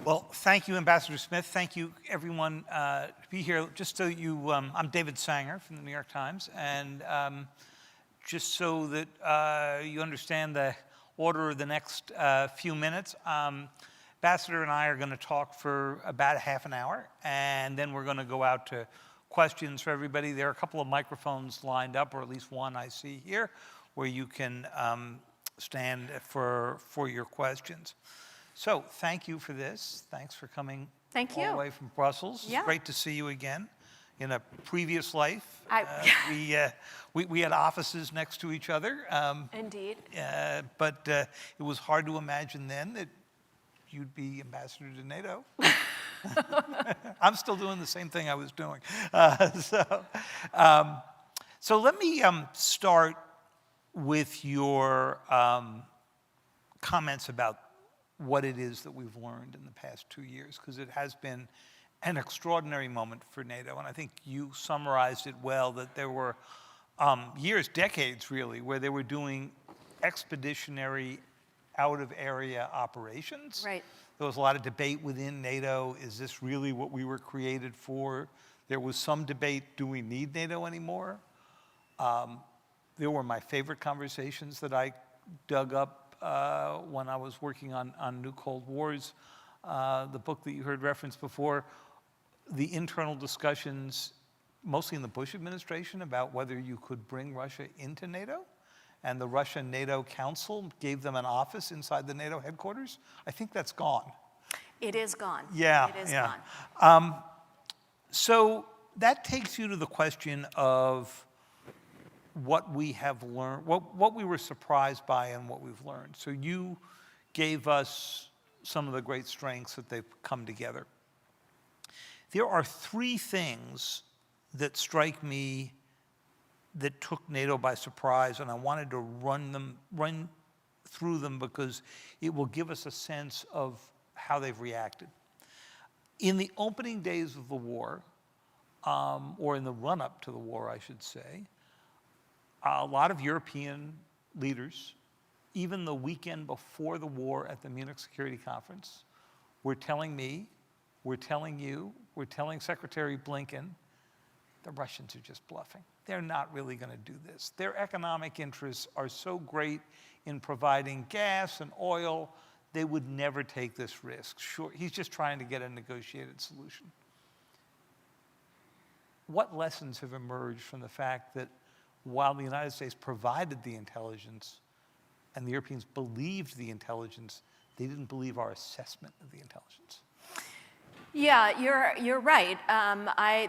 Well, thank you, Ambassador Smith. Thank you, everyone, to be here. Just so you, I'm David Sanger from the New York Times, and just so that you understand the order of the next few minutes, Ambassador and I are going to talk for about a half an hour, and then we're going to go out to questions for everybody. There are a couple of microphones lined up, or at least one I see here, where you can stand for your questions. So thank you for this. Thanks for coming Thank you. all the way from Brussels. Yeah. It's great to see you again. In a previous life, we had offices next to each other. Indeed. But it was hard to imagine then that you'd be ambassador to NATO. I'm still doing the same thing I was doing. So let me start with your comments about what it is that we've learned in the past 2 years, because it has been an extraordinary moment for NATO. And I think you summarized it well, that there were years, decades really, where they were doing expeditionary out-of-area operations. Right. There was a lot of debate within NATO. Is this really what we were created for? There was some debate, do we need NATO anymore? There were my favorite conversations that I dug up when I was working on New Cold Wars, the book that you heard referenced before, the internal discussions, mostly in the Bush administration, about whether you could bring Russia into NATO. And the Russia-NATO Council gave them an office inside the NATO headquarters. I think that's gone. It is gone. Yeah, It is yeah. gone. So that takes you to the question of what we have learned, what we were surprised by and what we've learned. So you gave us some of the great strengths that they've come together. There are three things that strike me that took NATO by surprise, and I wanted to run through them because it will give us a sense of how they've reacted. In the opening days of the war, or in the run-up to the war, I should say, a lot of European leaders, even the weekend before the war at the Munich Security Conference, were telling me, we're telling you, we're telling Secretary Blinken, the Russians are just bluffing. They're not really going to do this. Their economic interests are so great in providing gas and oil, they would never take this risk. Sure, he's just trying to get a negotiated solution. What lessons have emerged from the fact that while the United States provided the intelligence and the Europeans believed the intelligence, they didn't believe our assessment of the intelligence? Yeah, you're right.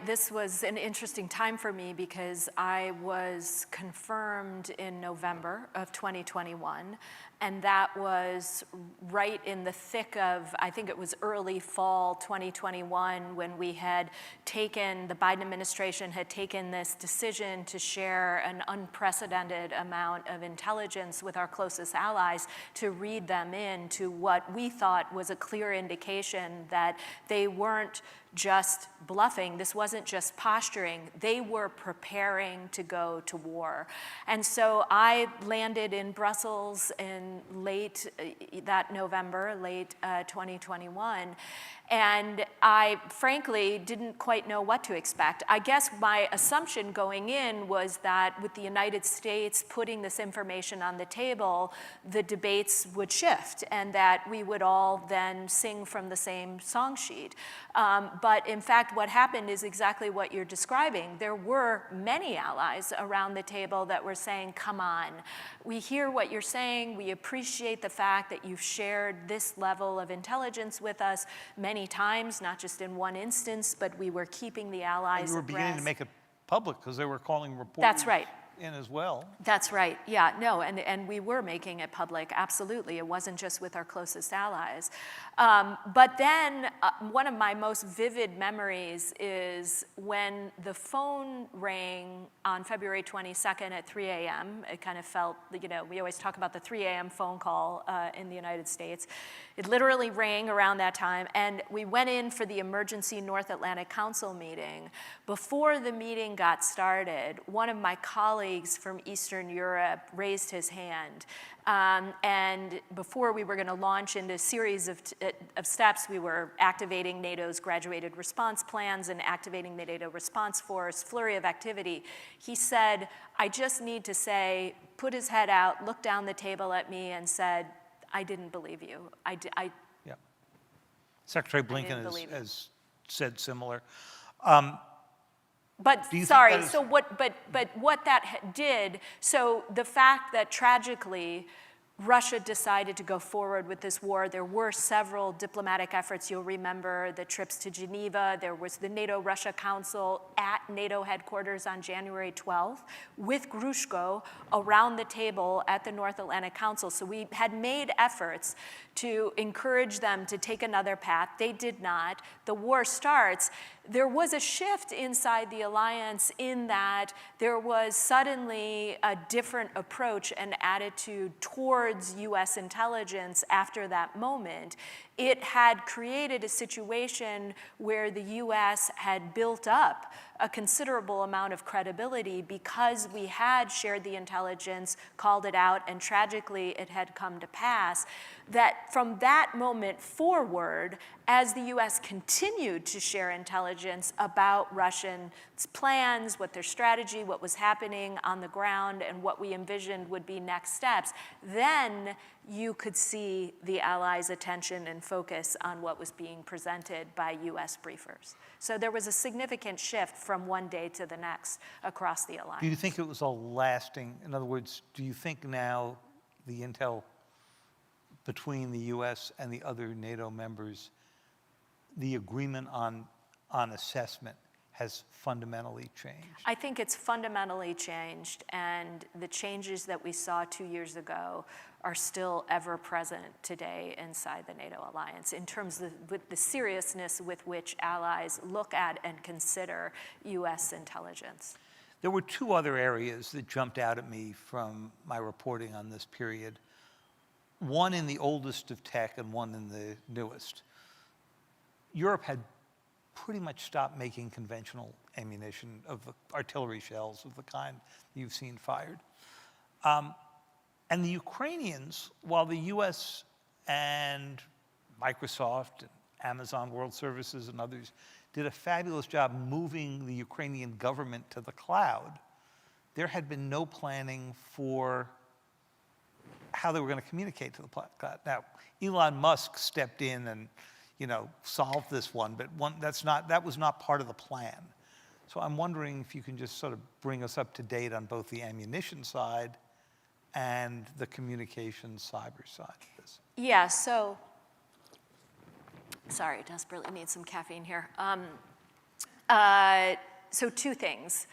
This was an interesting time for me because I was confirmed in November of 2021, and that was right in the thick of, I think it was early fall 2021, when we had taken, the Biden administration had taken this decision to share an unprecedented amount of intelligence with our closest allies, to read them into what we thought was a clear indication that they weren't just bluffing. This wasn't just posturing. They were preparing to go to war. And so I landed in Brussels in late that November, late 2021. And I, frankly, didn't quite know what to expect. I guess my assumption going in was that with the United States putting this information on the table, the debates would shift and that we would all then sing from the same song sheet. But in fact, what happened is exactly what you're describing. There were many allies around the table that were saying, come on, we hear what you're saying, we appreciate the fact that you've shared this level of intelligence with us many times, not just in one instance, but we were keeping the allies abreast. You were beginning to make it public because they were calling reporters. That's right. In as well. That's right, yeah, no, and we were making it public, absolutely. It wasn't just with our closest allies. But then one of my most vivid memories is when the phone rang on February 22nd at 3 a.m. It kind of felt, you know, we always talk about the 3 a.m. phone call in the United States. It literally rang around that time, and we went in for the emergency North Atlantic Council meeting. Before the meeting got started, one of my colleagues colleagues from Eastern Europe raised his hand. And before we were going to launch into a series of steps, we were activating NATO's graduated response plans and activating the NATO response force, flurry of activity. He said, I just need to say, put his head out, looked down the table at me and said, I didn't believe you. Yeah. Secretary Blinken believe has said similar. But Do you think sorry, that is- so but what that did, so the fact that tragically Russia decided to go forward with this war, there were several diplomatic efforts. You'll remember the trips to Geneva. There was the NATO-Russia Council at NATO headquarters on January 12th with Grushko around the table at the North Atlantic Council. So we had made efforts to encourage them to take another path. They did not. The war starts. There was a shift inside the alliance in that there was suddenly a different approach and attitude towards US intelligence after that moment. It had created a situation where the US had built up a considerable amount of credibility because we had shared the intelligence, called it out, and tragically it had come to pass. That from that moment forward, as the US continued to share intelligence about Russian plans, what their strategy, what was happening on the ground, and what we envisioned would be next steps, then you could see the Allies' attention and focus on what was being presented by US briefers. So there was a significant shift from one day to the next across the alliance. Do you think it was a lasting, in other words, do you think now the intel between the US and the other NATO members, the agreement on assessment has fundamentally changed? I think it's fundamentally changed, and the changes that we saw 2 years ago are still ever present today inside the NATO alliance in terms of with the seriousness with which allies look at and consider US intelligence. There were two other areas that jumped out at me from my reporting on this period. One in the oldest of tech and one in the newest. Europe had pretty much stopped making conventional ammunition of the artillery shells of the kind you've seen fired. And the Ukrainians, while the US and Microsoft and Amazon World Services and others did a fabulous job moving the Ukrainian government to the cloud, there had been no planning for how they were going to communicate to the cloud. Now, Elon Musk stepped in and solved this one, but that was not part of the plan. So I'm wondering if you can just sort of bring us up to date on both the ammunition side and the communications cyber side of this. Yeah, so, sorry, desperately need some caffeine here. So two things.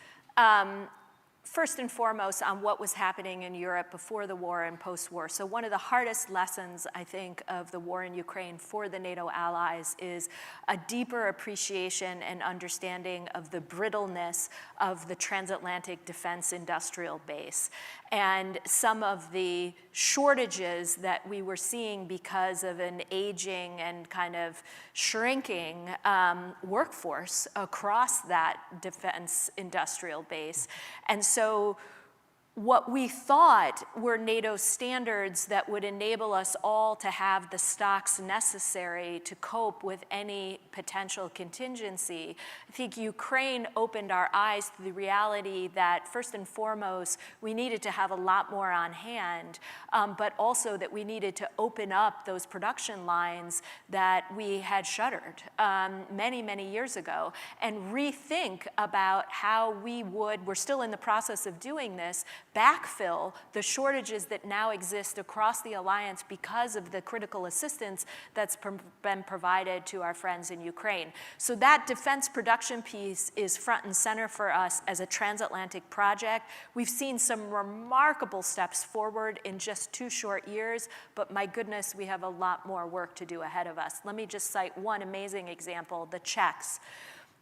First and foremost, on what was happening in Europe before the war and post-war. So one of the hardest lessons, I think, of the war in Ukraine for the NATO allies is a deeper appreciation and understanding of the brittleness of the transatlantic defense industrial base and some of the shortages that we were seeing because of an aging and kind of shrinking workforce across that defense industrial base. And so what we thought were NATO standards that would enable us all to have the stocks necessary to cope with any potential contingency, I think Ukraine opened our eyes to the reality that first and foremost, we needed to have a lot more on hand, but also that we needed to open up those production lines that we had shuttered many, many years ago and rethink about how we're still in the process of doing this, backfill the shortages that now exist across the alliance because of the critical assistance that's been provided to our friends in Ukraine. So that defense production piece is front and center for us as a transatlantic project. We've seen some remarkable steps forward in just 2 short years, but my goodness, we have a lot more work to do ahead of us. Let me just cite one amazing example, the Czechs.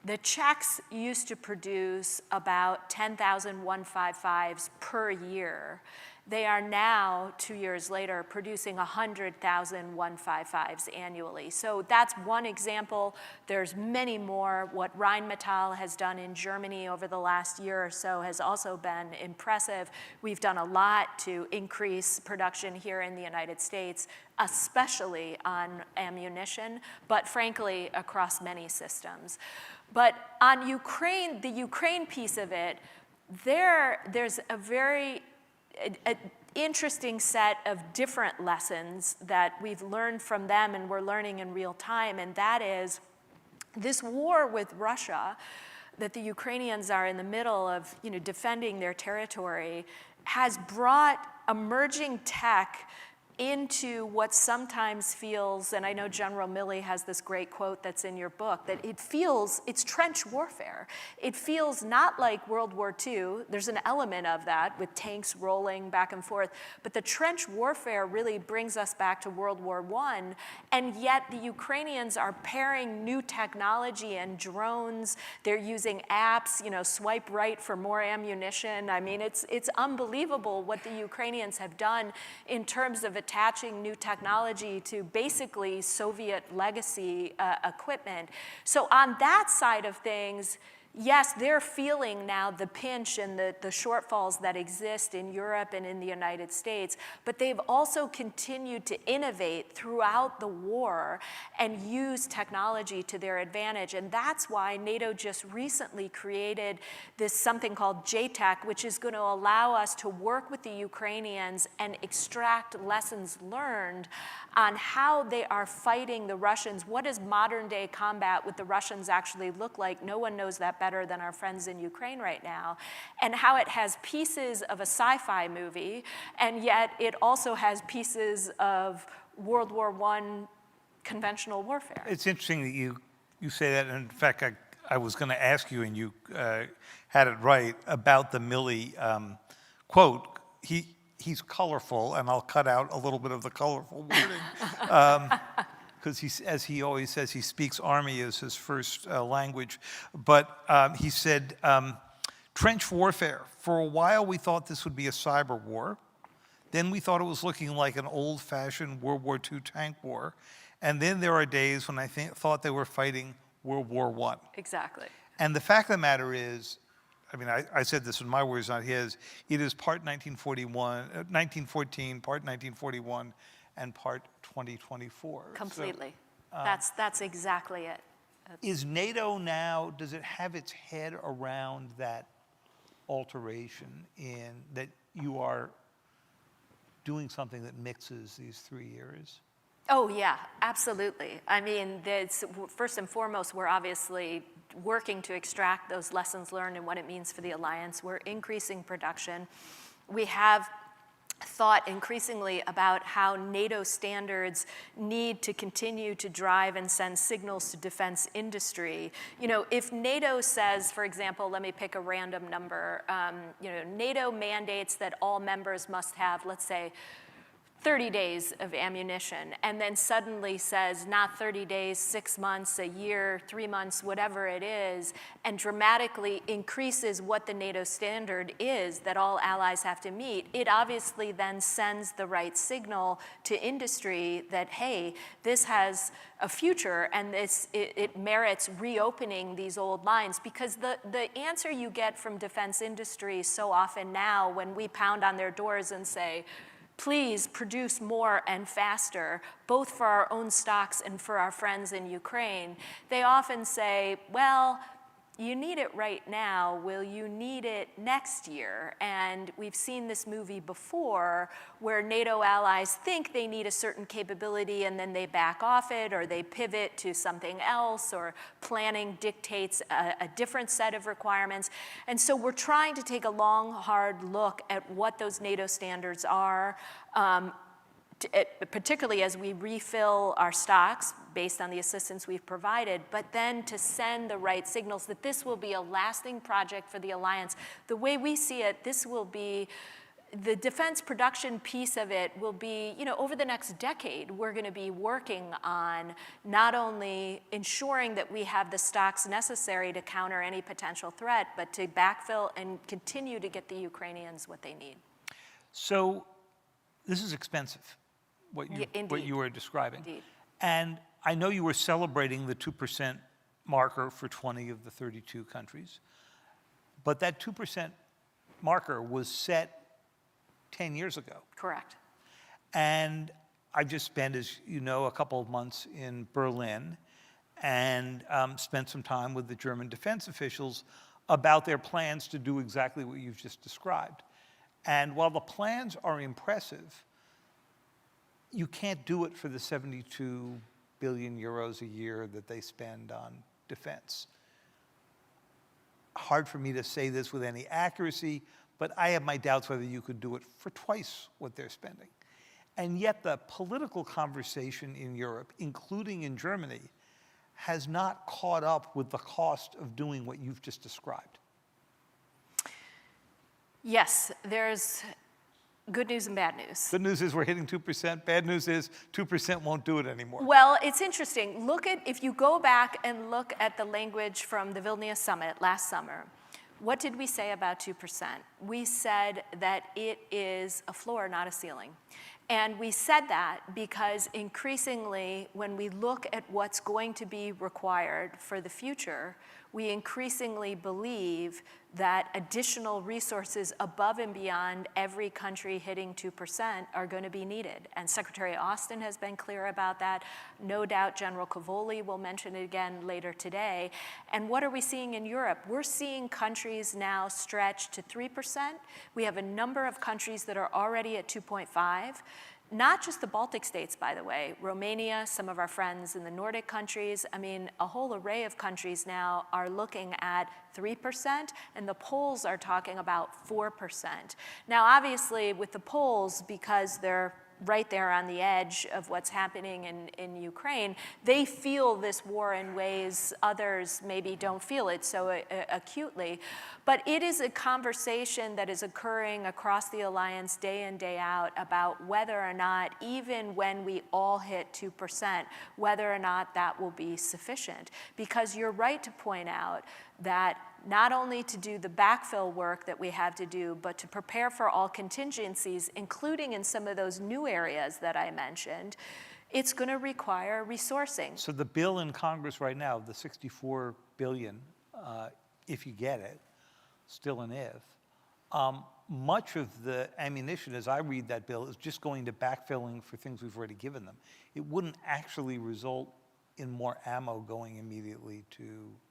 The Czechs used to produce about 10,000 155s per year. They are now, 2 years later, producing 100,000 155s annually. So that's one example. There's many more. What Rheinmetall has done in Germany over the last year or so has also been impressive. We've done a lot to increase production here in the United States, especially on ammunition, but frankly, across many systems. But on Ukraine, the Ukraine piece of it, there's a very interesting set of different lessons that we've learned from them and we're learning in real time, and that is this war with Russia that the Ukrainians are in the middle of, defending their territory has brought emerging tech into what sometimes feels, and I know General Milley has this great quote that's in your book, that it's trench warfare. It feels not like World War II. There's an element of that with tanks rolling back and forth, but the trench warfare really brings us back to World War I, and yet the Ukrainians are pairing new technology and drones. They're using apps, swipe right for more ammunition. I mean, it's unbelievable what the Ukrainians have done in terms of attaching new technology to basically Soviet legacy equipment. So on that side of things, yes, they're feeling now the pinch and the shortfalls that exist in Europe and in the United States, but they've also continued to innovate throughout the war and use technology to their advantage. And that's why NATO just recently created this something called JTAC, which is going to allow us to work with the Ukrainians and extract lessons learned on how they are fighting the Russians. What does modern day combat with the Russians actually look like? No one knows that better than our friends in Ukraine right now, and how it has pieces of a sci-fi movie, and yet it also has pieces of World War I conventional warfare. It's interesting that you say that, and in fact, I was going to ask you, and you had it right, about the Milley quote. He's colorful, and I'll cut out a little bit of the colorful wording. Because as he always says, he speaks Army as his first language. But he said, trench warfare. For a while, we thought this would be a cyber war. Then we thought it was looking like an old-fashioned World War II tank war. And then there are days when I thought they were fighting World War I. Exactly. And the fact of the matter is, I said this in my words, not his, it is part 1914, part 1941, and part 2024. Completely. So, that's exactly it. Is NATO now, does it have its head around that alteration in that you are doing something that mixes these 3 years? Oh, yeah, absolutely. I mean, first and foremost, we're obviously working to extract those lessons learned and what it means for the alliance. We're increasing production. We have thought increasingly about how NATO standards need to continue to drive and send signals to defense industry. If NATO says, for example, let me pick a random number, NATO mandates that all members must have, let's say, 30 days of ammunition, and then suddenly says not 30 days, 6 months, a year, 3 months, whatever it is, and dramatically increases what the NATO standard is that all allies have to meet, it obviously then sends the right signal to industry that, hey, this has a future and it merits reopening these old lines. Because the answer you get from defense industry so often now when we pound on their doors and say, please produce more and faster, both for our own stocks and for our friends in Ukraine, they often say, well, you need it right now, will you need it next year? And we've seen this movie before where NATO allies think they need a certain capability and then they back off it or they pivot to something else, or planning dictates a different set of requirements. And so we're trying to take a long, hard look at what those NATO standards are, particularly as we refill our stocks based on the assistance we've provided, but then to send the right signals that this will be a lasting project for the alliance. The way we see it, this will be, the defense production piece of it will be, over the next decade, we're going to be working on not only ensuring that we have the stocks necessary to counter any potential threat, but to backfill and continue to get the Ukrainians what they need. So this is expensive, what you Indeed. were describing. Indeed. And I know you were celebrating the 2% marker for 20 of the 32 countries, but that 2% marker was set 10 years ago. Correct. And I just spent, as you know, a couple of months in Berlin and spent some time with the German defense officials about their plans to do exactly what you've just described. And while the plans are impressive, you can't do it for the 72 billion euros a year that they spend on defense. Hard for me to say this with any accuracy, but I have my doubts whether you could do it for twice what they're spending. And yet the political conversation in Europe, including in Germany, has not caught up with the cost of doing what you've just described. Yes, there's good news and bad news. Good news is we're hitting 2%. Bad news is 2% won't do it anymore. Well, it's interesting. If you go back and look at the language from the Vilnius summit last summer, what did we say about 2%? We said that it is a floor, not a ceiling. And we said that because increasingly, when we look at what's going to be required for the future, we increasingly believe that additional resources above and beyond every country hitting 2% are going to be needed. And Secretary Austin has been clear about that. No doubt General Cavoli will mention it again later today. And what are we seeing in Europe? We're seeing countries now stretch to 3%. We have a number of countries that are already at 2.5. Not just the Baltic states, by the way. Romania, some of our friends in the Nordic countries. I mean, a whole array of countries now are looking at 3%, and the Poles are talking about 4%. Now, obviously, with the Poles, because they're right there on the edge of what's happening in Ukraine, they feel this war in ways others maybe don't feel it so acutely. But it is a conversation that is occurring across the alliance day in, day out about whether or not, even when we all hit 2%, whether or not that will be sufficient. Because you're right to point out that not only to do the backfill work that we have to do, but to prepare for all contingencies, including in some of those new areas that I mentioned, it's going to require resourcing. So the bill in Congress right now, the $64 billion, if you get it, still an if, much of the ammunition, as I read that bill, is just going to backfilling for things we've already given them. It wouldn't actually result in more ammo going immediately to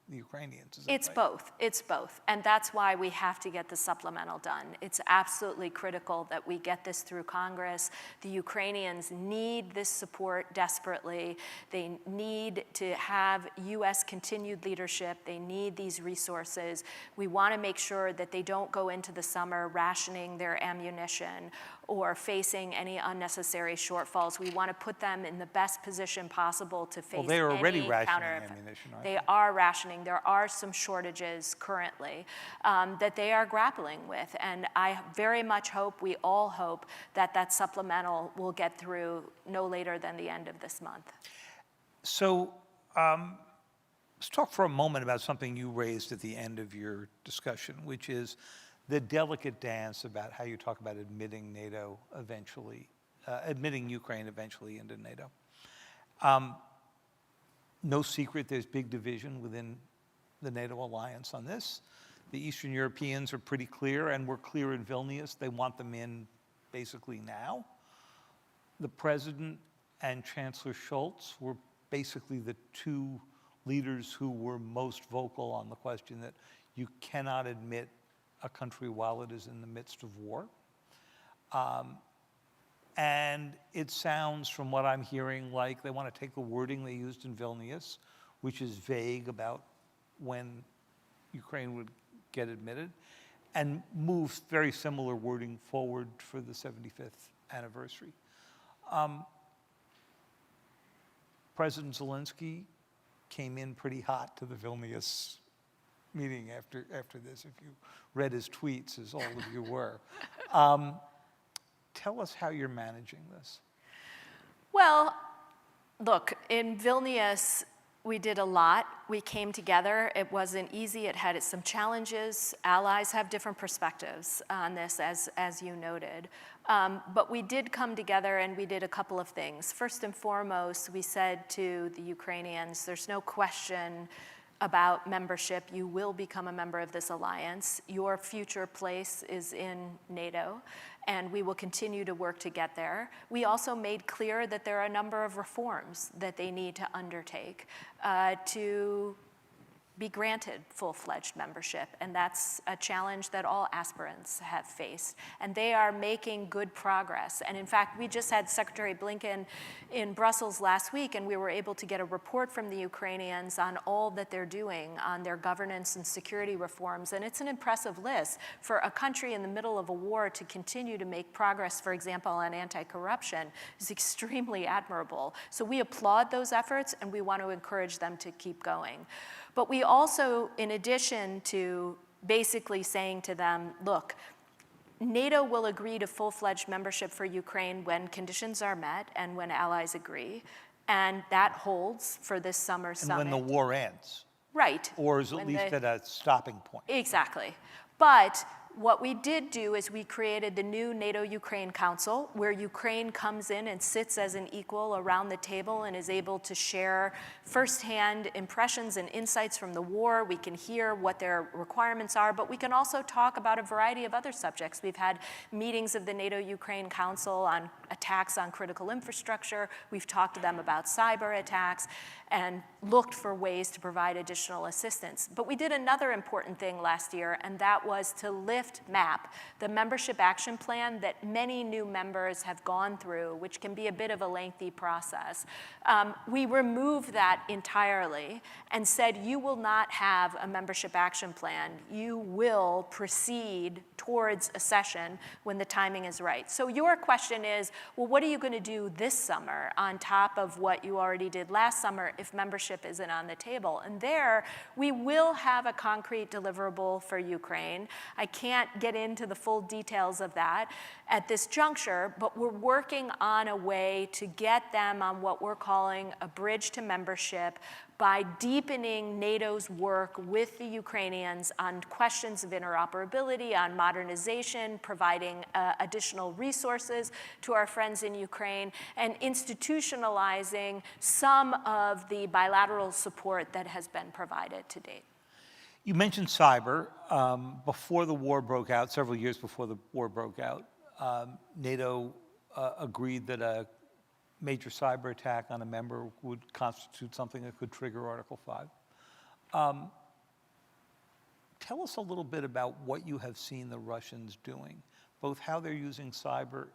the Ukrainians. Is that It's right? both. It's both. And that's why we have to get the supplemental done. It's absolutely critical that we get this through Congress. The Ukrainians need this support desperately. They need to have U.S. continued leadership. They need these resources. We want to make sure that they don't go into the summer rationing their ammunition or facing any unnecessary shortfalls. We want to put them in the best position possible to face Well, they're already any rationing ammunition, right? They are rationing. There are some shortages currently that they are grappling with. And I very much hope, we all hope, that that supplemental will get through no later than the end of this month. So let's talk for a moment about something you raised at the end of your discussion, which is the delicate dance about how you talk about admitting NATO eventually, admitting Ukraine eventually into NATO. No secret there's big division within the NATO alliance on this. The Eastern Europeans are pretty clear, and we're clear in Vilnius. They want them in basically now. The President and Chancellor Scholz were basically the two leaders who were most vocal on the question that you cannot admit a country while it is in the midst of war. And it sounds, from what I'm hearing, like they want to take the wording they used in Vilnius, which is vague about when Ukraine would get admitted, and move very similar wording forward for the 75th anniversary. President Zelensky came in pretty hot to the Vilnius meeting after this, if you read his tweets, as all of you were. Tell us how you're managing this. Well, look, in Vilnius, We did a lot. We came together. It wasn't easy. It had some challenges. Allies have different perspectives on this, as you noted. But we did come together and we did a couple of things. First and foremost, we said to the Ukrainians, there's no question about membership. You will become a member of this alliance. Your future place is in NATO, and we will continue to work to get there. We also made clear that there are a number of reforms that they need to undertake to be granted full-fledged membership, and that's a challenge that all aspirants have faced. And they are making good progress. And in fact, we just had Secretary Blinken in Brussels last week, and we were able to get a report from the Ukrainians on all that they're doing on their governance and security reforms. And it's an impressive list for a country in the middle of a war to continue to make progress, for example, on anti-corruption is extremely admirable. So we applaud those efforts, and we want to encourage them to keep going. But we also, in addition to basically saying to them, look, NATO will agree to full-fledged membership for Ukraine when conditions are met and when allies agree. And that holds for this summer summit. And when the war ends. Right. Or is at least at a stopping point. Exactly. But what we did do is we created the new NATO-Ukraine Council, where Ukraine comes in and sits as an equal around the table and is able to share firsthand impressions and insights from the war. We can hear what their requirements are, but we can also talk about a variety of other subjects. We've had meetings of the NATO-Ukraine Council on attacks on critical infrastructure. We've talked to them about cyber attacks and looked for ways to provide additional assistance. But we did another important thing last year, and that was to map the membership action plan that many new members have gone through, which can be a bit of a lengthy process. We removed that entirely and said, you will not have a membership action plan. You will proceed towards a session when the timing is right. So your question is, well, what are you going to do this summer on top of what you already did last summer if membership isn't on the table? And there, we will have a concrete deliverable for Ukraine. I can't get into the full details of that at this juncture, but we're working on a way to get them on what we're calling a bridge to membership by deepening NATO's work with the Ukrainians on questions of interoperability, on modernization, providing additional resources to our friends in Ukraine, and institutionalizing some of the bilateral support that has been provided to date. You mentioned cyber. Before the war broke out, several years before the war broke out, NATO agreed that a major cyber attack on a member would constitute something that could trigger Article 5. Tell us a little bit about what you have seen the Russians doing, both how they're using cyber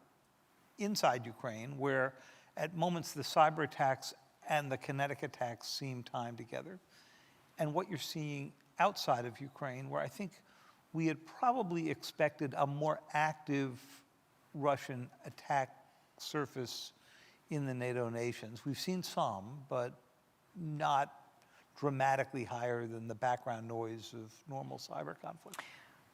inside Ukraine, where at moments the cyber attacks and the kinetic attacks seem timed together, and what you're seeing outside of Ukraine, where I think we had probably expected a more active Russian attack surface in the NATO nations. We've seen some, but not dramatically higher than the background noise of normal cyber conflict.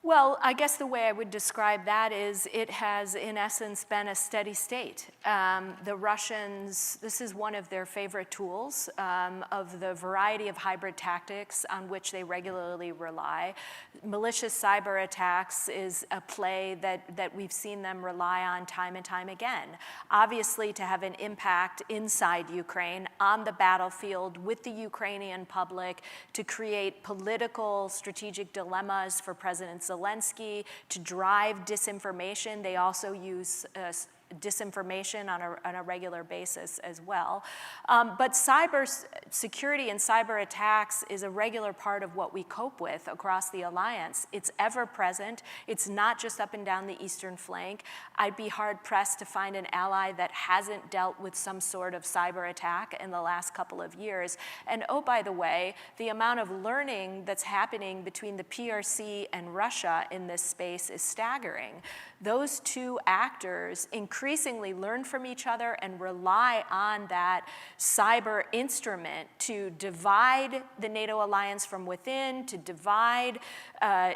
Well, I guess the way I would describe that is it has, in essence, been a steady state. The Russians, this is one of their favorite tools of the variety of hybrid tactics on which they regularly rely. Malicious cyber attacks is a play that we've seen them rely on time and time again. Obviously, to have an impact inside Ukraine, on the battlefield, with the Ukrainian public, to create political strategic dilemmas for President Zelensky, to drive disinformation. They also use disinformation on a regular basis as well. But cyber security and cyber attacks is a regular part of what we cope with across the alliance. It's ever present. It's not just up and down the eastern flank. I'd be hard pressed to find an ally that hasn't dealt with some sort of cyber attack in the last couple of years. And oh, by the way, the amount of learning that's happening between the PRC and Russia in this space is staggering. Those two actors increase increasingly learn from each other and rely on that cyber instrument to divide the NATO alliance from within, to divide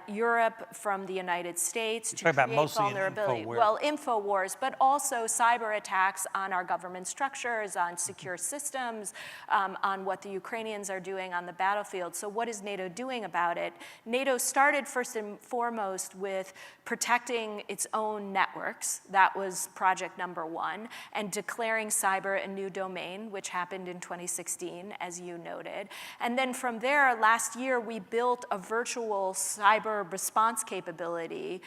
Europe from the United States, to about create mostly in vulnerability. InfoWars. Well, InfoWars, but also cyber attacks on our government structures, on secure systems, on what the Ukrainians are doing on the battlefield. So what is NATO doing about it? NATO started first and foremost with protecting its own networks. That was project number one, and declaring cyber a new domain, which happened in 2016, as you noted. And then from there, last year, we built a virtual cyber response capability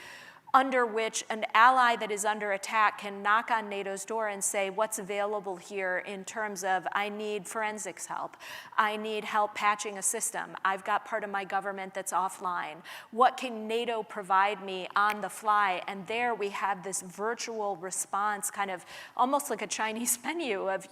under which an ally that is under attack can knock on NATO's door and say, what's available here in terms of, I need forensics help, I need help patching a system, I've got part of my government that's offline. What can NATO provide me on the fly? And there we have this virtual response, kind of almost like a Chinese menu of,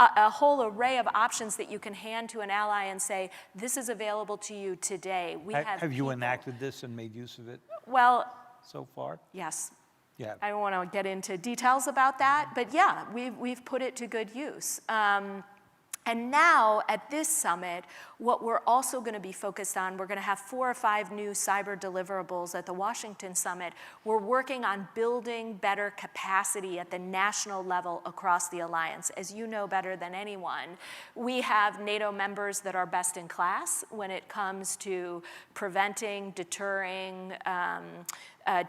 a whole array of options that you can hand to an ally and say, this is available to you today. Have you enacted this and made use of it Well, so far? yes. Yeah. I don't want to get into details about that, but yeah, we've put it to good use. And now at this summit, what we're also going to be focused on, we're going to have 4 or 5 new cyber deliverables at the Washington summit. We're working on building better capacity at the national level across the alliance. As you know better than anyone, we have NATO members that are best in class when it comes to preventing, deterring,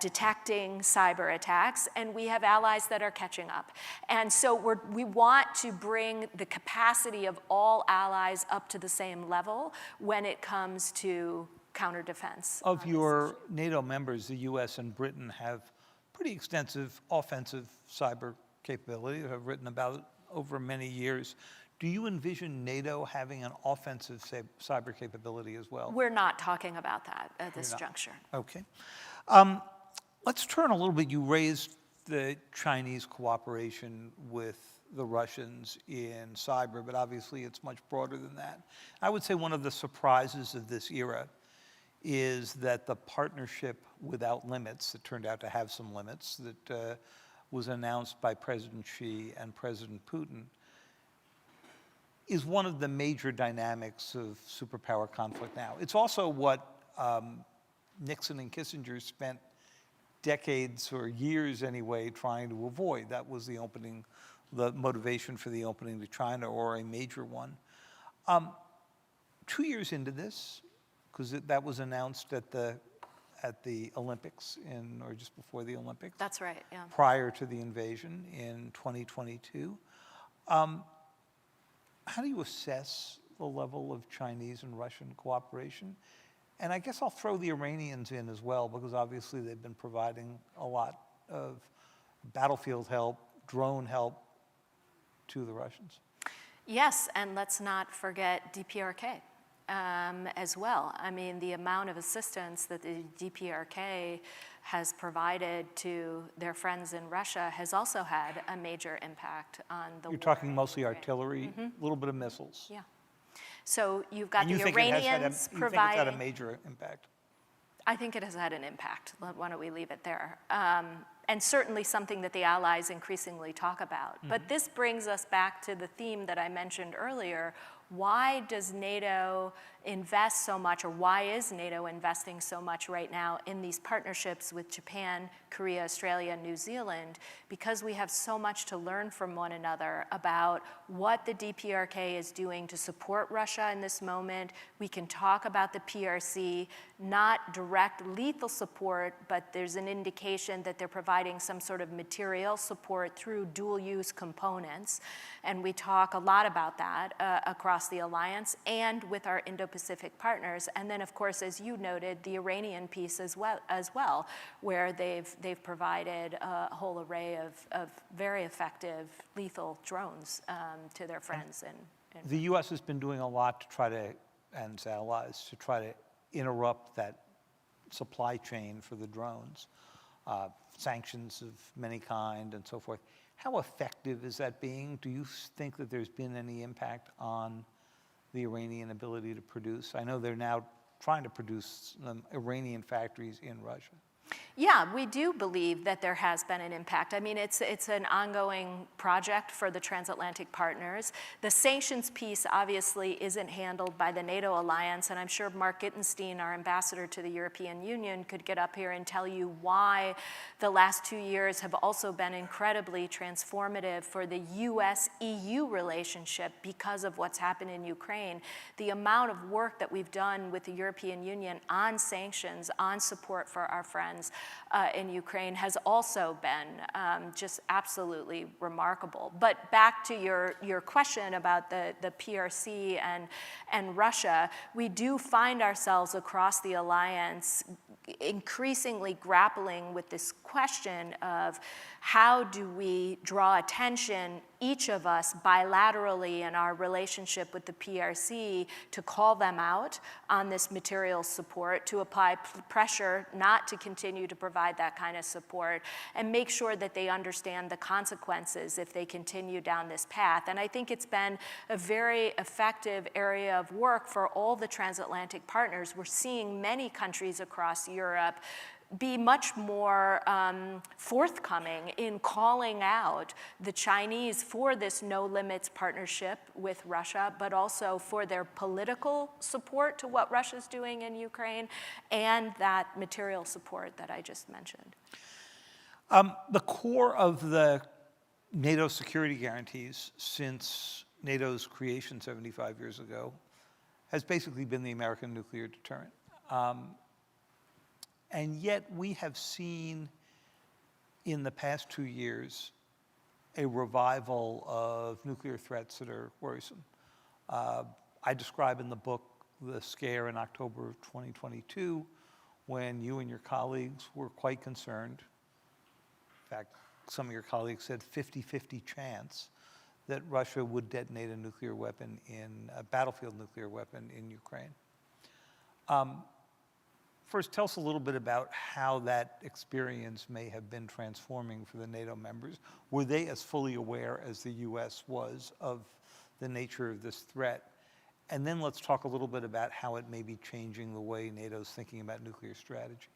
detecting cyber attacks, and we have allies that are catching up. And so we want to bring the capacity of all allies up to the same level when it comes to counter defense. Of your NATO members, the US and Britain have pretty extensive offensive cyber capability. I've written about it over many years. Do you envision NATO having an offensive cyber capability as well? We're not talking about that at this juncture. Okay. Let's turn a little bit. You raised the Chinese cooperation with the Russians in cyber, but obviously it's much broader than that. I would say one of the surprises of this era is that the partnership without limits, that turned out to have some limits, that was announced by President Xi and President Putin, is one of the major dynamics of superpower conflict now. It's also what Nixon and Kissinger spent decades or years anyway trying to avoid. That was the motivation for the opening to China, or a major one. 2 years into this, because that was announced at the Olympics or just before the Olympics. That's right, yeah. Prior to the invasion in 2022. How do you assess the level of Chinese and Russian cooperation? And I guess I'll throw the Iranians in as well, because obviously they've been providing a lot of battlefield help, drone help to the Russians. Yes, and let's not forget DPRK as well. I mean, the amount of assistance that the DPRK has provided to their friends in Russia has also had a major impact on the war. You're talking mostly artillery, a little bit of missiles. Yeah. So you've got And the Iranians providing. You think it's had a major impact? I think it has had an impact. Why don't we leave it there? And certainly something that the allies increasingly talk about. But this brings us back to the theme that I mentioned earlier. Why does NATO invest so much, or why is NATO investing so much right now in these partnerships with Japan, Korea, Australia, and New Zealand? Because we have so much to learn from one another about what the DPRK is doing to support Russia in this moment. We can talk about the PRC, not direct lethal support, but there's an indication that they're providing some sort of material support through dual-use components. And we talk a lot about that across the alliance and with our Indo-Pacific partners. And then, of course, as you noted, the Iranian piece as well, where they've provided a whole array of very effective lethal drones to their friends. And the U.S. has been doing a lot to try to, and its allies, to try to interrupt that supply chain for the drones, sanctions of many kind and so forth. How effective is that being? Do you think that there's been any impact on the Iranian ability to produce? I know they're now trying to produce Iranian factories in Russia. Yeah, we do believe that there has been an impact. I mean, it's an ongoing project for the transatlantic partners. The sanctions piece obviously isn't handled by the NATO alliance, and I'm sure Mark Gittenstein, our ambassador to the European Union, could get up here and tell you why the last 2 years have also been incredibly transformative for the US-EU relationship because of what's happened in Ukraine. The amount of work that we've done with the European Union on sanctions, on support for our friends in Ukraine has also been just absolutely remarkable. But back to your question about the PRC and Russia, we do find ourselves across the alliance increasingly grappling with this question of how do we draw attention, each of us bilaterally in our relationship with the PRC, to call them out on this material support, to apply pressure not to continue to provide that kind of support, and make sure that they understand the consequences if they continue down this path. And I think it's been a very effective area of work for all the transatlantic partners. We're seeing many countries across Europe be much more forthcoming in calling out the Chinese for this no-limits partnership with Russia, but also for their political support to what Russia's doing in Ukraine and that material support that I just mentioned. The core of the NATO security guarantees since NATO's creation 75 years ago has basically been the American nuclear deterrent. And yet we have seen in the past 2 years a revival of nuclear threats that are worrisome. I describe in the book the scare in October of 2022 when you and your colleagues were quite concerned. In fact, some of your colleagues said 50-50 chance that Russia would detonate a nuclear weapon a battlefield nuclear weapon in Ukraine. First, tell us a little bit about how that experience may have been transforming for the NATO members. Were they as fully aware as the US was of the nature of this threat? And then let's talk a little bit about how it may be changing the way NATO's thinking about nuclear strategy.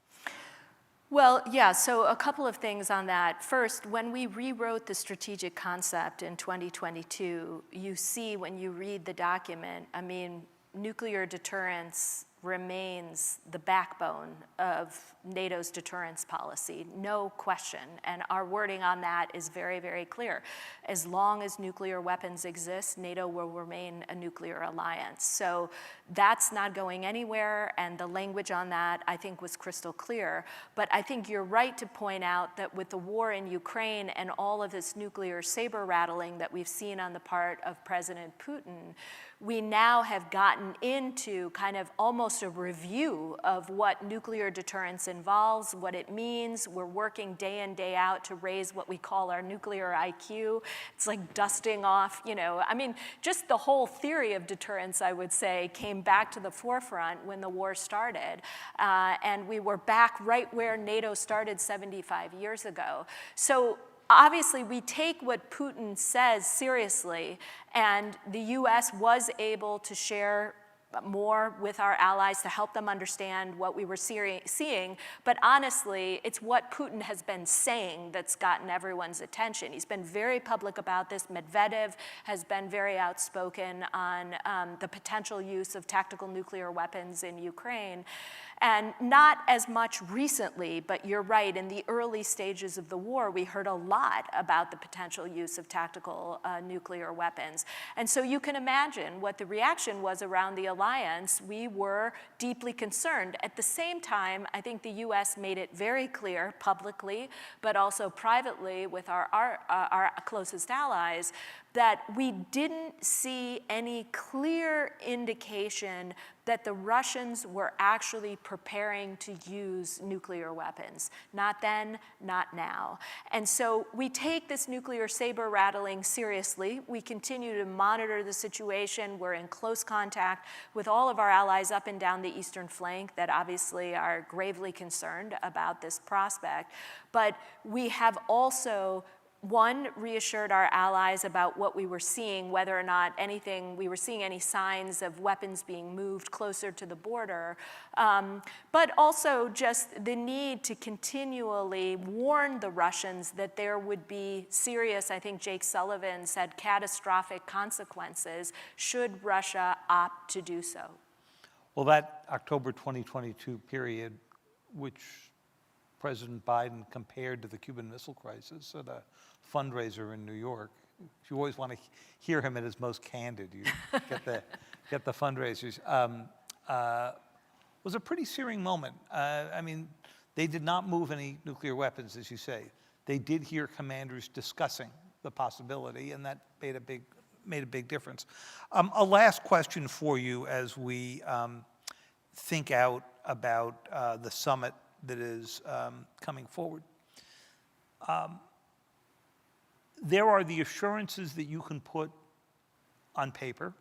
Well, yeah, so a couple of things on that. First, when we rewrote the strategic concept in 2022, you see when you read the document, I mean, nuclear deterrence remains the backbone of NATO's deterrence policy, no question. And our wording on that is very, very clear. As long as nuclear weapons exist, NATO will remain a nuclear alliance. So that's not going anywhere, and the language on that, I think, was crystal clear. But I think you're right to point out that with the war in Ukraine and all of this nuclear saber rattling that we've seen on the part of President Putin, we now have gotten into kind of almost a review of what nuclear deterrence involves, what it means. We're working day in, day out to raise what we call our nuclear IQ. It's like dusting off, I mean, just the whole theory of deterrence, I would say, came back to the forefront when the war started. And we were back right where NATO started 75 years ago. So obviously, we take what Putin says seriously, and the US was able to share more with our allies to help them understand what we were seeing. But honestly, it's what Putin has been saying that's gotten everyone's attention. He's been very public about this. Medvedev has been very outspoken on the potential use of tactical nuclear weapons in Ukraine. And not as much recently, but you're right, in the early stages of the war, we heard a lot about the potential use of tactical nuclear weapons. And so you can imagine what the reaction was around the alliance. We were deeply concerned. At the same time, I think the US made it very clear publicly, but also privately with our closest allies, that we didn't see any clear indication that the Russians were actually preparing to use nuclear weapons. Not then, not now. And so we take this nuclear saber rattling seriously. We continue to monitor the situation. We're in close contact with all of our allies up and down the eastern flank that obviously are gravely concerned about this prospect. But we have also one, reassured our allies about what we were seeing, whether or not we were seeing any signs of weapons being moved closer to the border, but also just the need to continually warn the Russians that there would be serious, I think Jake Sullivan said, catastrophic consequences should Russia opt to do so. Well, that October 2022 period, which President Biden compared to the Cuban Missile Crisis at a fundraiser in New York. If you always want to hear him at his most candid, you get the fundraisers. Was a pretty searing moment. I mean, they did not move any nuclear weapons, as you say. They did hear commanders discussing the possibility, and that made a big difference. A last question for you as we think out about the summit that is coming forward. There are the assurances that you can put on paper.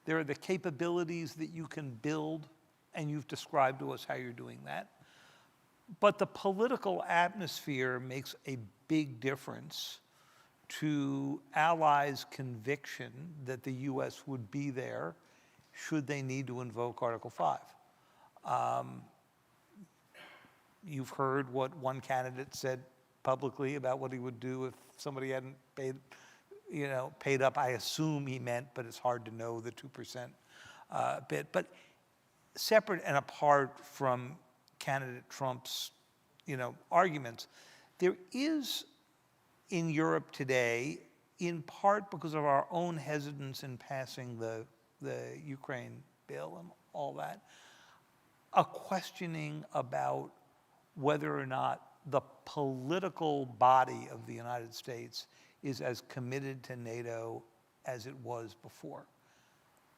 There are the capabilities that you can build, and you've described to us how you're doing that. But the political atmosphere makes a big difference to allies' conviction that the U.S. would be there should they need to invoke Article 5. You've heard what one candidate said publicly about what he would do if somebody hadn't paid up. I assume he meant, but it's hard to know, the 2% bit. But separate and apart from candidate Trump's, arguments, there is in Europe today, in part because of our own hesitance in passing the Ukraine bill and all that, a questioning about whether or not the political body of the United States is as committed to NATO as it was before.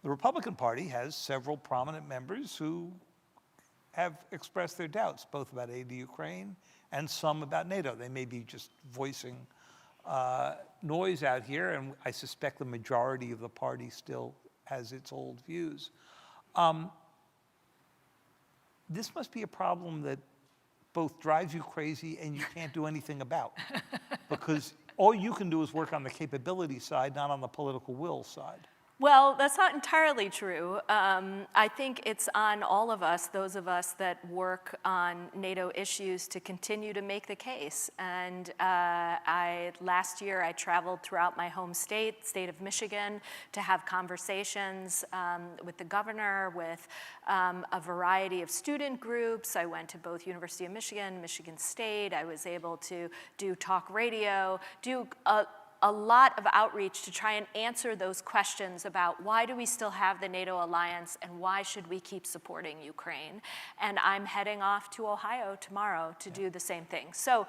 The Republican Party has several prominent members who have expressed their doubts, both about aid to Ukraine and some about NATO. They may be just voicing noise out here, and I suspect the majority of the party still has its old views. This must be a problem that both drives you crazy and you can't do anything about, because all you can do is work on the capability side, not on the political will side. Well, that's not entirely true. I think it's on all of us, those of us that work on NATO issues, to continue to make the case. And last year I traveled throughout my home state of Michigan, to have conversations with the governor, with a variety of student groups. I went to both University of Michigan, Michigan State. I was able to do talk radio, do a lot of outreach to try and answer those questions about why do we still have the NATO alliance and why should we keep supporting Ukraine. And I'm heading off to Ohio tomorrow to do the same thing. So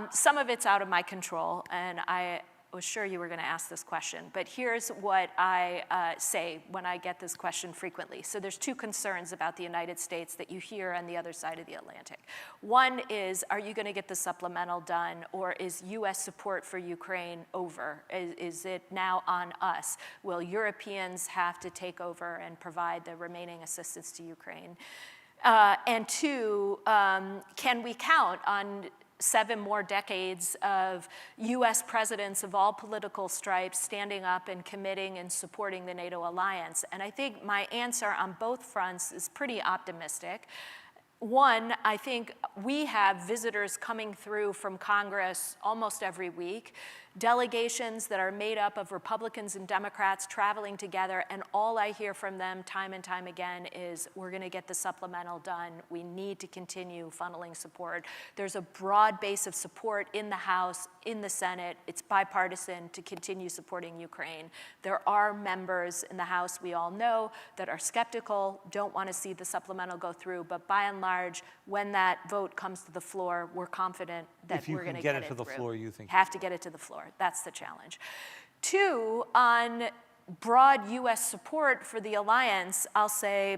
some of it's out of my control, and I was sure you were going to ask this question, but here's what I say when I get this question frequently. So there's two concerns about the United States that you hear on the other side of the Atlantic. One is, are you going to get the supplemental done, or is U.S. support for Ukraine over? Is it now on us? Will Europeans have to take over and provide the remaining assistance to Ukraine? And two, can we count on 7 more decades of U.S. presidents of all political stripes standing up and committing and supporting the NATO alliance? And I think my answer on both fronts is pretty optimistic. One, I think we have visitors coming through from Congress almost every week, delegations that are made up of Republicans and Democrats traveling together, and all I hear from them time and time again is, we're going to get the supplemental done. We need to continue funneling support. There's a broad base of support in the House, in the Senate. It's bipartisan to continue supporting Ukraine. There are members in the House, we all know, that are skeptical, don't want to see the supplemental go through, but by and large, when that vote comes to the floor, we're confident that we're going to get it through. If you can get it to the floor, you think? Have to get it to the floor. That's the challenge. Two, on broad U.S. support for the alliance, I'll say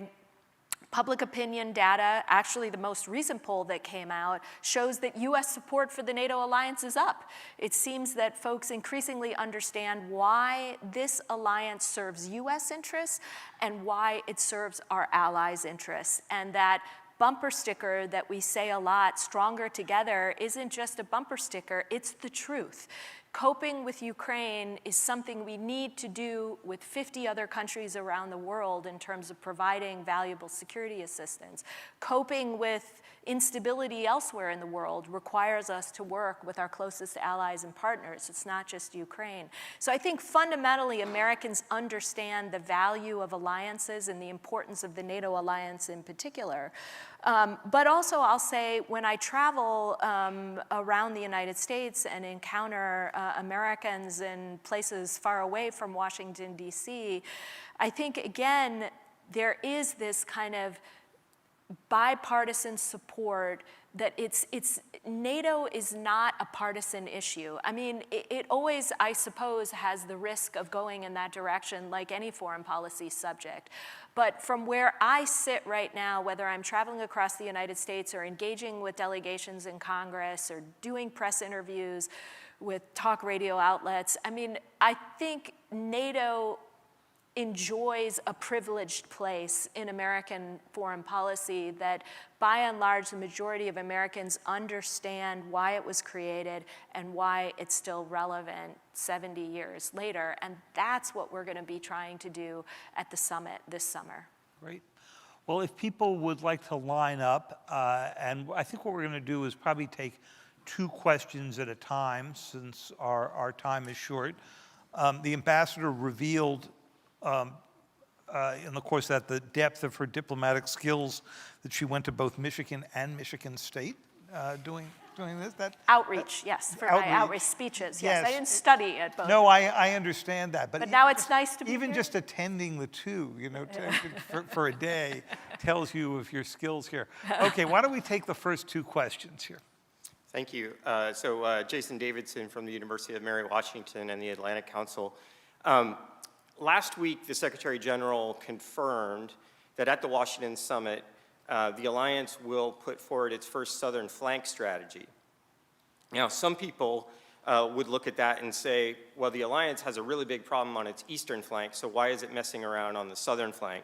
public opinion data, actually the most recent poll that came out, shows that U.S. support for the NATO alliance is up. It seems that folks increasingly understand why this alliance serves U.S. interests and why it serves our allies' interests, and that bumper sticker that we say a lot, stronger together, isn't just a bumper sticker, it's the truth. Coping with Ukraine is something we need to do with 50 other countries around the world in terms of providing valuable security assistance. Coping with instability elsewhere in the world requires us to work with our closest allies and partners. It's not just Ukraine. So I think fundamentally Americans understand the value of alliances and the importance of the NATO alliance in particular. But also I'll say when I travel around the United States and encounter Americans in places far away from Washington, D.C., I think, again, there is this kind of bipartisan support that NATO is not a partisan issue. I mean, it always, I suppose, has the risk of going in that direction like any foreign policy subject. But from where I sit right now, whether I'm traveling across the United States or engaging with delegations in Congress or doing press interviews with talk radio outlets, I mean, I think NATO enjoys a privileged place in American foreign policy that, by and large, the majority of Americans understand why it was created and why it's still relevant 70 years later. And that's what we're going to be trying to do at the summit this summer. Great. Well, if people would like to line up, and I think what we're going to do is probably take 2 questions at a time since our time is short. The ambassador revealed in the course that the depth of her diplomatic skills, that she went to both Michigan and Michigan State doing this. Outreach, yes, for my outreach speeches. Yes, I didn't study at both. No, I understand that. But now it's nice to be even here. Just attending the 2, you know, for a day tells you of your skills here. Okay, why don't we take the first 2 questions here? Thank you. Jason Davidson from the University of Mary Washington and the Atlantic Council. Last week, the Secretary General confirmed that at the Washington Summit, the alliance will put forward its first Southern flank strategy. Now, some people would look at that and say, well, the alliance has a really big problem on its eastern flank, so why is it messing around on the southern flank?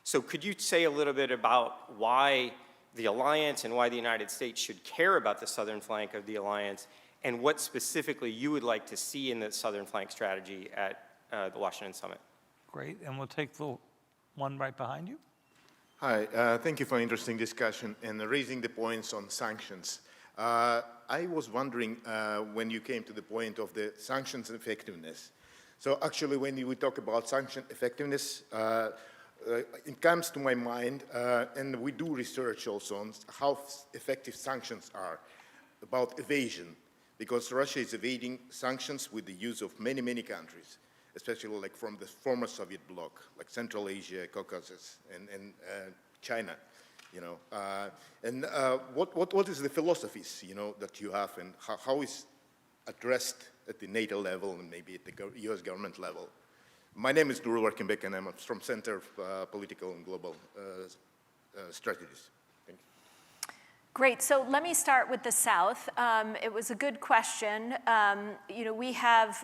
So could you say a little bit about why the alliance and why the United States should care about the southern flank of the alliance, and what specifically you would like to see in the southern flank strategy at the Washington Summit? Great, and we'll take the one right behind you. Hi, thank you for an interesting discussion and raising the points on sanctions. I was wondering when you came to the point of the sanctions effectiveness. So actually when we talk about sanction effectiveness, it comes to my mind, and we do research also on how effective sanctions are about evasion, because Russia is evading sanctions with the use of many, many countries, especially like from the former Soviet bloc, like Central Asia, Caucasus, and China, you know. What is the philosophies, you know, that you have, and how is addressed at the NATO level and maybe at the US government level? My name is Durul Arkimbek, and I'm from Center of Political and Global Strategies. Thank you. Great. So let me start with the South. It was a good question. You know, we have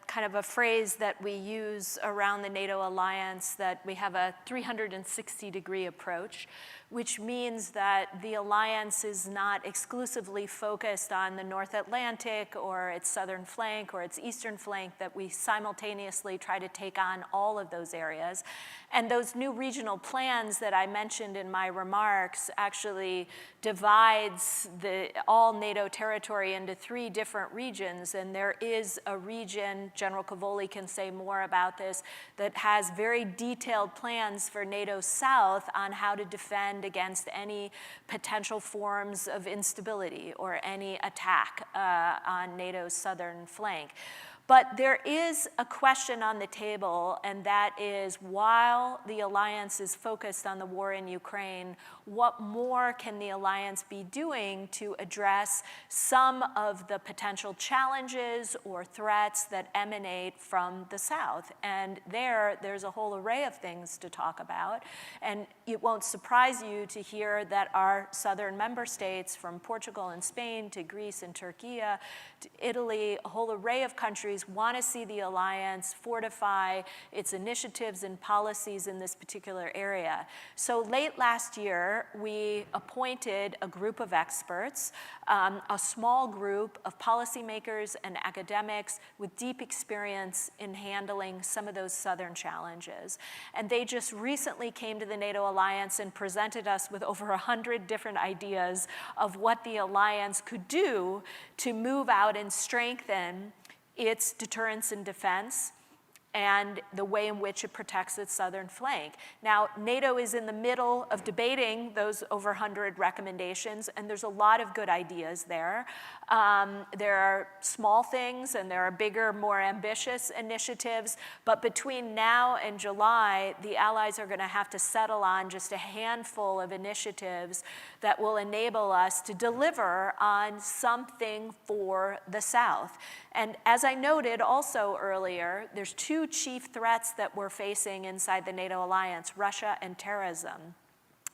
kind of a phrase that we use around the NATO alliance, that we have a 360-degree approach, which means that the alliance is not exclusively focused on the North Atlantic or its southern flank or its eastern flank, that we simultaneously try to take on all of those areas. And those new regional plans that I mentioned in my remarks actually divides all NATO territory into 3 different regions. And there is a region, General Cavoli can say more about this, that has very detailed plans for NATO South on how to defend against any potential forms of instability or any attack on NATO's southern flank. But there is a question on the table, and that is, while the alliance is focused on the war in Ukraine, what more can the alliance be doing to address some of the potential challenges or threats that emanate from the South? And there's a whole array of things to talk about. And it won't surprise you to hear that our southern member states, from Portugal and Spain to Greece and Turkey to Italy, a whole array of countries countries want to see the alliance fortify its initiatives and policies in this particular area. So late last year, we appointed a group of experts, a small group of policymakers and academics with deep experience in handling some of those southern challenges. And they just recently came to the NATO alliance and presented us with over 100 different ideas of what the alliance could do to move out and strengthen its deterrence and defense and the way in which it protects its southern flank. Now, NATO is in the middle of debating those over 100 recommendations, and there's a lot of good ideas there. There are small things, and there are bigger, more ambitious initiatives, but between now and July, the allies are gonna have to settle on just a handful of initiatives that will enable us to deliver on something for the South. And as I noted also earlier, there's two chief threats that we're facing inside the NATO alliance, Russia and terrorism.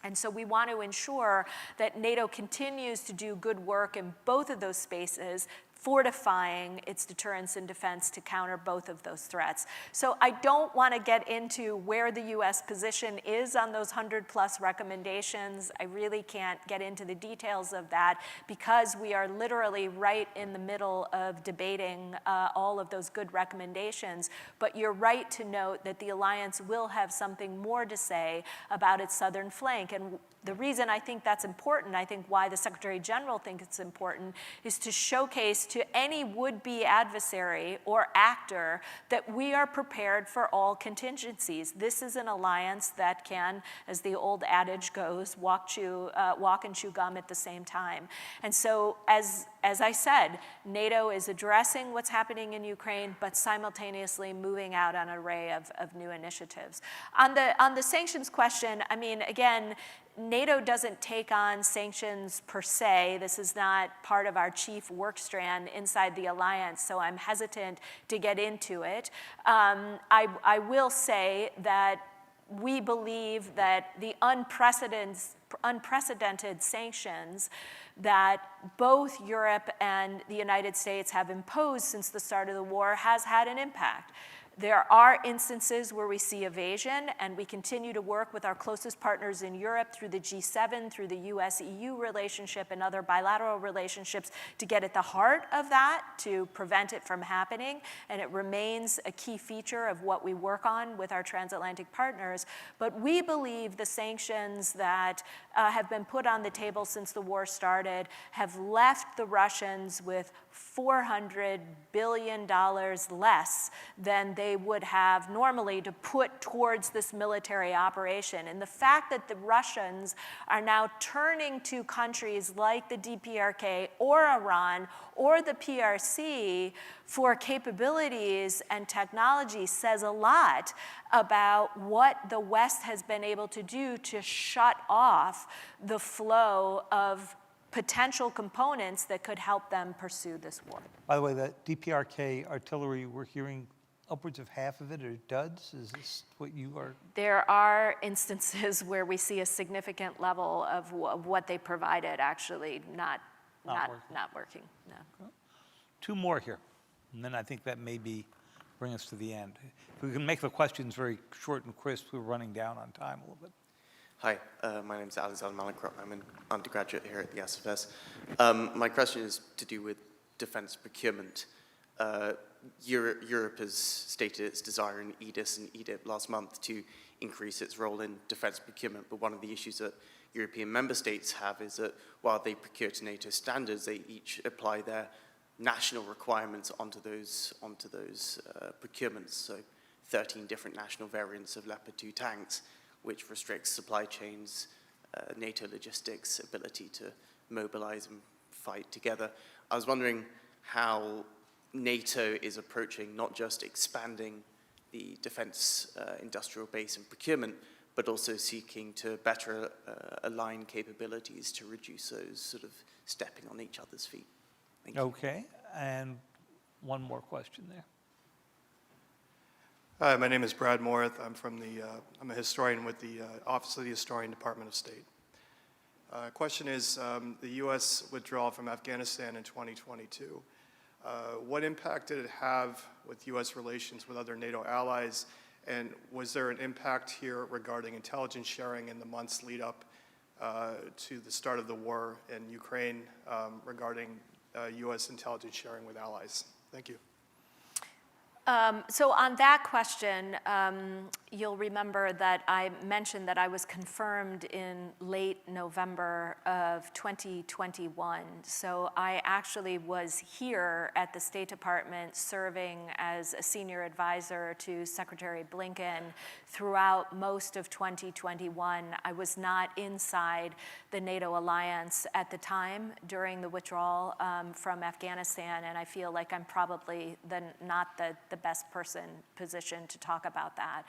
And so we want to ensure that NATO continues to do good work in both of those spaces, fortifying its deterrence and defense to counter both of those threats. So I don't want to get into where the US position is on those 100+ recommendations. I really can't get into the details of that because we are literally right in the middle of debating all of those good recommendations. But you're right to note that the alliance will have something more to say about its southern flank. And the reason I think that's important, I think why the Secretary General thinks it's important, is to showcase to any would-be adversary or actor that we are prepared for all contingencies. This is an alliance that can, as the old adage goes, walk and chew gum at the same time. And so, as I said, NATO is addressing what's happening in Ukraine, but simultaneously moving out on an array of new initiatives. On the sanctions question, I mean, again, NATO doesn't take on sanctions per se. This is not part of our chief work strand inside the alliance, so I'm hesitant to get into it. I will say that we believe that the unprecedented sanctions that both Europe and the United States have imposed since the start of the war has had an impact. There are instances where we see evasion, and we continue to work with our closest partners in Europe through the G7, through the US-EU relationship and other bilateral relationships to get at the heart of that, to prevent it from happening. And it remains a key feature of what we work on with our transatlantic partners. But we believe the sanctions that have been put on the table since the war started have left the Russians with $400 billion less than they would have normally to put towards this military operation. And the fact that the Russians are now turning to countries like the DPRK or Iran or the PRC for capabilities and technology says a lot about what the West has been able to do to shut off the flow of potential components that could help them pursue this war. By the way, the DPRK artillery, we're hearing upwards of half of it are duds? Is this what you are? There are instances where we see a significant level of what they provided actually not working. No. Two more here, and then I think that may bring us to the end. If we can make the questions very short and crisp, we're running down on time a little bit. Hi, my name is Alexander Malincrot. I'm an undergraduate here at the SFS. My question is to do with defense procurement. Europe has stated its desire in EDIS and EDIP last month to increase its role in defense procurement, but one of the issues that European member states have is that while they procure to NATO standards, they each apply their national requirements onto those procurements. So 13 different national variants of Leopard 2 tanks, which restricts supply chains, NATO logistics, ability to mobilize and fight together. I was wondering how NATO is approaching not just expanding the defense industrial base and procurement, but also seeking to better align capabilities to reduce those sort of stepping on each other's feet. Thank you. Okay, and one more question there. Hi, my name is Brad Morith. I'm a historian with the Office of the Historian, Department of State. Question is, the U.S. withdrawal from Afghanistan in 2022. What impact did it have with U.S. relations with other NATO allies? And was there an impact here regarding intelligence sharing in the months lead up to the start of the war in Ukraine regarding U.S. intelligence sharing with allies? Thank you. So on that question, you'll remember that I mentioned that I was confirmed in late November of 2021. So I actually was here at the State Department serving as a senior advisor to Secretary Blinken throughout most of 2021. I was not inside the NATO alliance at the time during the withdrawal from Afghanistan, and I feel like I'm probably not the best position to talk about that.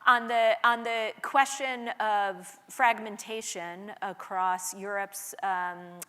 On the question of fragmentation across Europe's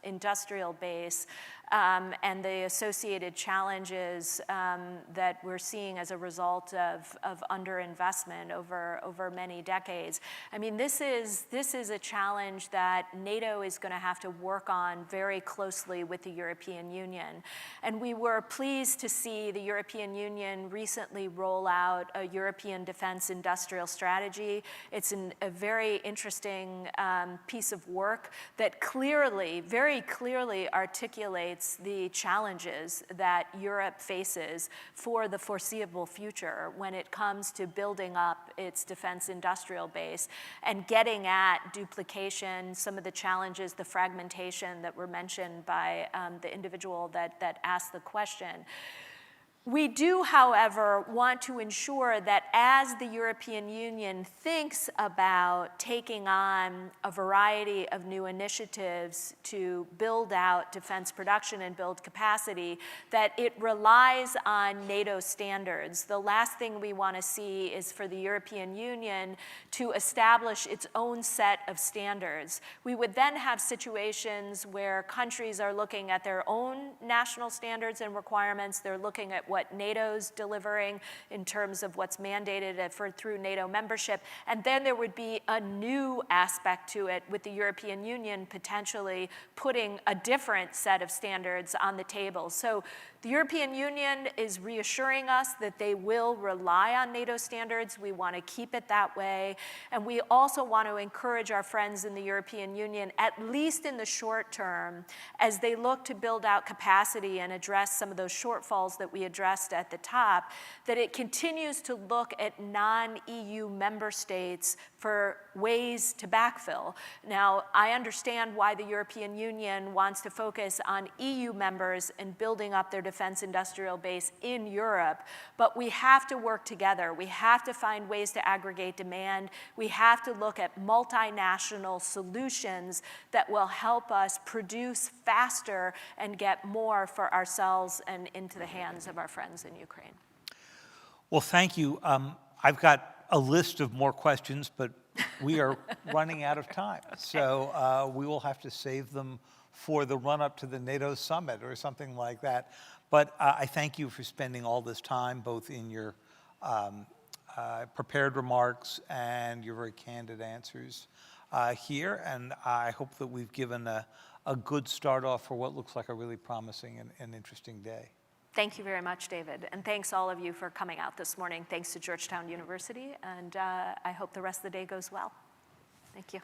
industrial base and the associated challenges that we're seeing as a result of underinvestment over many decades. I mean, this is a challenge that NATO is going to have to work on very closely with the European Union. And we were pleased to see the European Union recently roll out a European defense industrial strategy. It's a very interesting piece of work that very clearly articulates the challenges that Europe faces for the foreseeable future when it comes to building up its defense industrial base and getting at duplication, some of the challenges, the fragmentation that were mentioned by the individual that asked the question. We do, however, want to ensure that as the European Union thinks about taking on a variety of new initiatives to build out defense production and build capacity, that it relies on NATO standards. The last thing we want to see is for the European Union to establish its own set of standards. We would then have situations where countries are looking at their own national standards and requirements. They're looking at what NATO's delivering in terms of what's mandated through NATO membership. And then there would be a new aspect to it with the European Union potentially putting a different set of standards on the table. So the European Union is reassuring us that they will rely on NATO standards. We want to keep it that way. And we also want to encourage our friends in the European Union, at least in the short term, as they look to build out capacity and address some of those shortfalls that we addressed at the top, that it continues to look at non-EU member states for ways to backfill. Now, I understand why the European Union wants to focus on EU members and building up their defense industrial base in Europe, but we have to work together. We have to find ways to aggregate demand. We have to look at multinational solutions that will help us produce faster and get more for ourselves and into the hands of our friends in Ukraine. Well, thank you. I've got a list of more questions, but we are running out of time. So we will have to save them for the run-up to the NATO summit or something like that. But I thank you for spending all this time, both in your prepared remarks and your very candid answers here. And I hope that we've given a good start off for what looks like a really promising and interesting day. Thank you very much, David. And thanks all of you for coming out this morning. Thanks to Georgetown University. And I hope the rest of the day goes well. Thank you.